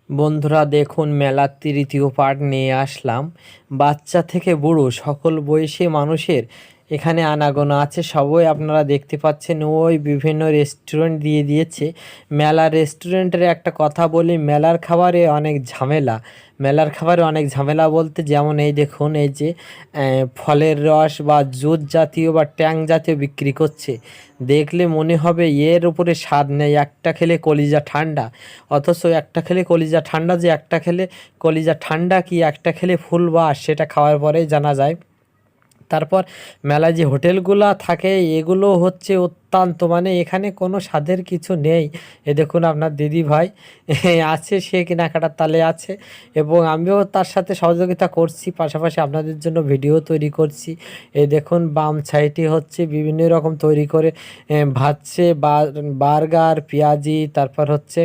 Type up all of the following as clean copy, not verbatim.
বন্ধুরা দেখুন, মেলার তৃতীয় পার্ট নিয়ে আসলাম। বাচ্চা থেকে বুড়ো সকল বয়সী মানুষের এখানে আনাগোনা আছে। সবই আপনারা দেখতে পাচ্ছেন। ওই বিভিন্ন রেস্টুরেন্ট দিয়ে দিয়েছে। মেলার রেস্টুরেন্টের একটা কথা বলি, মেলার খাবারে অনেক ঝামেলা। মেলার খাবারে অনেক ঝামেলা বলতে যেমন এই দেখুন, এই যে ফলের রস বা জুস জাতীয় বা ট্যাং জাতীয় বিক্রি করছে। দেখলে মনে হবে এর উপরে স্বাদ নেই, একটা খেলে কলিজা ঠান্ডা। অথচ একটা খেলে কলিজা ঠান্ডা, যে একটা খেলে কলিজা ঠান্ডা কি একটা খেলে ফুলবাস, সেটা খাওয়ার পরেই জানা যায়। তারপর মেলায় যে হোটেলগুলো থাকে এগুলো হচ্ছে অত্যন্ত, মানে এখানে কোনো স্বাদের কিছু নেই। এ দেখুন আপনার দিদি ভাই আছে, সে কেনাকাটার তালে আছে এবং আমিও তার সাথে সহযোগিতা করছি, পাশাপাশি আপনাদের জন্য ভিডিও তৈরি করছি। এই দেখুন বাম সাইডে হচ্ছে বিভিন্ন রকম তৈরি করে ভাজছে, বার্গার, পেঁয়াজি, তারপর হচ্ছে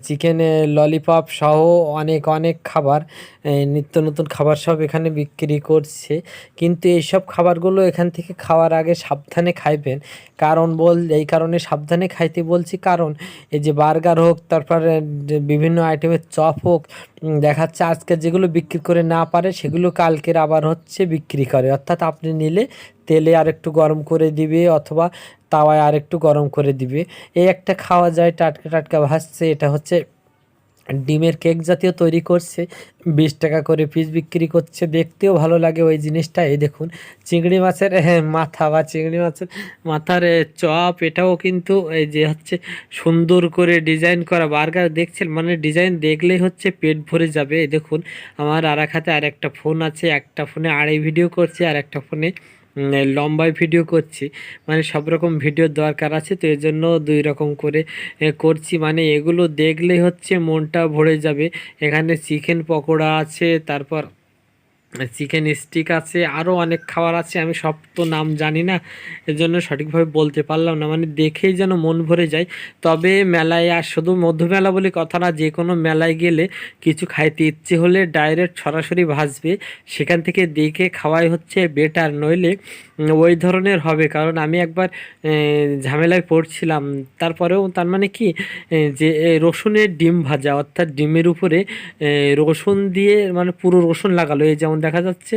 চিকেন ললিপপ সহ অনেক অনেক খাবার, নিত্য নতুন খাবার সব এখানে বিক্রি করছে। কিন্তু এইসব খাবারগুলো এখান থেকে খাওয়ার আগে সাবধানে খাইবেন। কারণ এই কারণে সাবধানে খাইতে বলছি, কারণ এই যে বার্গার হোক, তারপরে বিভিন্ন আইটেমের চপ হোক, দেখাচ্ছে আজকে যেগুলো বিক্রি করে না পারে সেগুলো কালকের আবার হচ্ছে বিক্রি করে। অর্থাৎ আপনি নিলে তেলে আরেকটু গরম করে দিবে অথবা তাওয়ায় আরেকটু গরম করে দিবে। এই একটা খাওয়া যায়, টাটকা টাটকা ভাসছে। এটা হচ্ছে ডিমের কেক জাতীয় তৈরি করছে, 20 টাকা করে পিস বিক্রি করছে। দেখতেও ভালো লাগে ওই জিনিসটা। এই দেখুন চিংড়ি মাছের মাথা বা চিংড়ি মাছের মাথার চপ, এটাও কিন্তু এই যে হচ্ছে সুন্দর করে ডিজাইন করা বার্গার দেখছেন, মানে ডিজাইন দেখলেই হচ্ছে পেট ভরে যাবে। এই দেখুন আমার আর এক হাতে আর একটা ফোন আছে, একটা ফোনে আড়াই ভিডিও করছি আর একটা ফোনে লম্বায় ভিডিও করছি। মানে সব রকম ভিডিওর দরকার আছে, তো এর জন্য 2 রকম করে করছি। মানে এগুলো দেখলেই হচ্ছে মনটা ভরে যাবে। এখানে চিকেন পকোড়া আছে, তারপর চিকেন স্টিক আছে, আরও অনেক খাবার আছে। আমি সব তো নাম জানি না, এর জন্য সঠিকভাবে বলতে পারলাম না। মানে দেখেই যেন মন ভরে যায়। তবে মেলায়, আর শুধু মধ্যমেলা বলে কথা না, যে কোনো মেলায় গেলে কিছু খাইতে ইচ্ছে হলে ডাইরেক্ট সরাসরি ভাসবে, সেখান থেকে দেখে খাওয়াই হচ্ছে বেটার। নইলে ওই ধরনের হবে। কারণ আমি একবার ঝামেলায় পড়ছিলাম। তারপরেও তার মানে কি, যে রসুনের ডিম ভাজা, অর্থাৎ ডিমের উপরে রসুন দিয়ে, মানে পুরো রসুন লাগালো, এই যেমন দেখা যাচ্ছে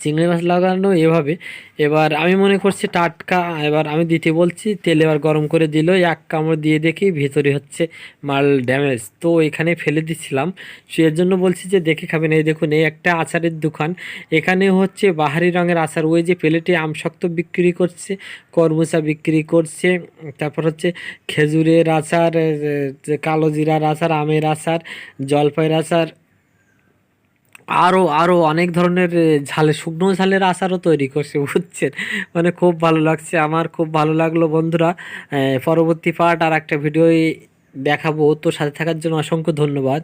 চিংড়ি মাছ লাগানো এভাবে। এবার আমি মনে করছি টাটকা, এবার আমি দিতে বলছি, তেল এবার গরম করে দিল, এক কামড় দিয়ে দেখি ভেতরে হচ্ছে মাল ড্যামেজ, তো এখানে ফেলে দিচ্ছিলাম। সে এর জন্য বলছি যে দেখে খাবেন। এই দেখুন এই একটা আচারের দোকান, এখানে হচ্ছে বাহারি রঙের আচার, ওই যে প্লেটে আমশক্ত বিক্রি করছে, করমচা বিক্রি করছে, তারপর হচ্ছে খেজুরের আচার, কালো জিরার আচার, আমের আচার, জলপাইয়ের আচার, আরও আরও অনেক ধরনের ঝালে, শুকনো ঝালের আচারও তৈরি করছে, বুঝছেন। মানে খুব ভালো লাগছে, আমার খুব ভালো লাগলো বন্ধুরা। পরবর্তী পার্ট আর একটা ভিডিও দেখাবো, তো সাথে থাকার জন্য অসংখ্য ধন্যবাদ।